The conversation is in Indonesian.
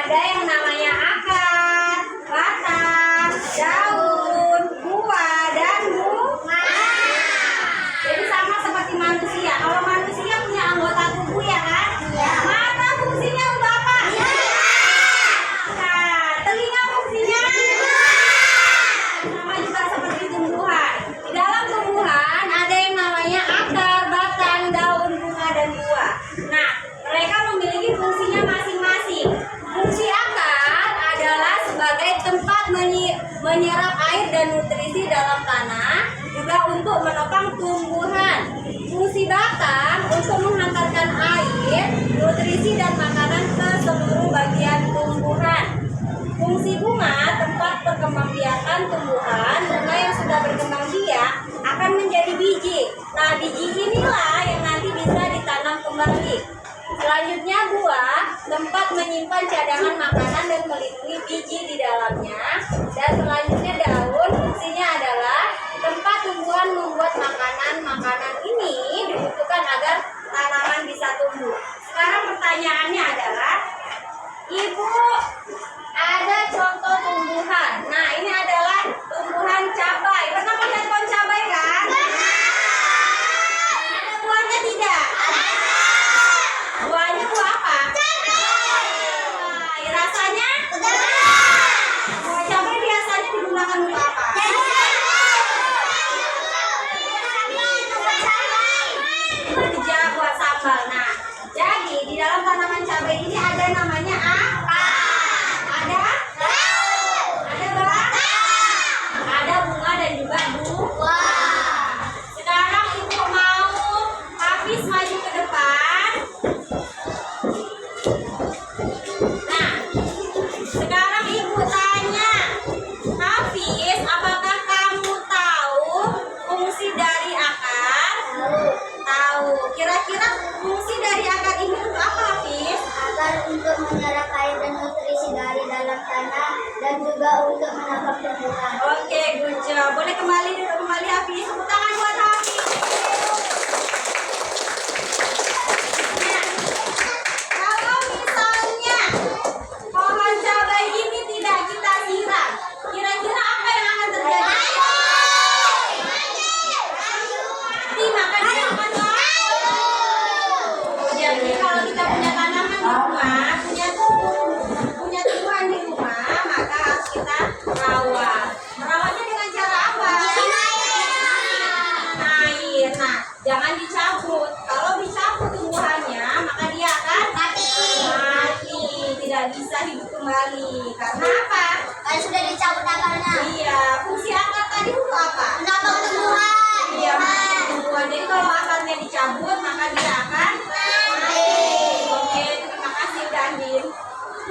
ada yang namanya akar, batang, daun, buah, dan bunga. Jadi sama seperti manusia. Kalau manusia punya anggota tubuh ya kan? Mata fungsinya untuk apa? Nah, telinga fungsinya sama juga seperti tumbuhan. Di dalam tumbuhan ada yang namanya akar, batang, daun, bunga, dan buah. Nah, mereka memiliki fungsinya masing-masing. Fungsi akar adalah sebagai tempat menyerap air dan nutrisi dalam tanah, juga untuk menopang tumbuhan. Fungsi batang untuk menghantarkan air, nutrisi, dan makanan ke seluruh bagian tumbuhan. Fungsi bunga tempat perkembangbiakan tumbuhan. Bunga yang sudah berkembang biak akan menjadi biji. Nah, biji inilah yang nanti bisa ditanam kembali. Selanjutnya buah, tempat menyimpan cadangan makanan dan melindungi biji di dalamnya. Dan selanjutnya daun, fungsinya adalah tempat tumbuhan membuat makanan. Makanan ini dibutuhkan agar tanaman bisa tumbuh. Sekarang pertanyaannya adalah, Ibu, ada contoh tumbuhan. Nah, ini adalah tumbuhan cabai. Pernah melihat pohon cabai kan? Ada buahnya tidak? Buahnya buah apa? Cabai. Rasanya? Buah cabai biasanya digunakan untuk apa? Kerja buat sambal. Nah, jadi di dalam tanaman cabai ini ada namanya akar, ada batang, ada bunga, dan juga buah. Sekarang Ibu mau Hafiz maju ke depan. Nah, sekarang Ibu tanya, Hafiz, apakah kamu tahu fungsi dari akar? Tahu. Kira-kira fungsi dari akar ini untuk apa, Hafiz? Agar untuk menyerap air dan nutrisi dari dalam tanah dan juga untuk menopang tumbuhan. Oke, good job. Boleh duduk kembali, Hafiz. Tepuk tangan buat Hafiz. Nah, kalau misalnya pohon cabai ini tidak kita siram, kira-kira apa yang akan terjadi? Mati, maka dia akan layu. Jadi kalau kita punya tanaman di rumah, punya tumbuhan di rumah, maka harus kita rawat. Merawatnya dengan cara apa? Air. Nah, jangan dicabut. Kalau dicabut tumbuhannya, maka dia akan mati. Tidak bisa hidup kembali. Karena apa? Kan sudah dicabut akarnya. Iya. Fungsi akar tadi untuk apa?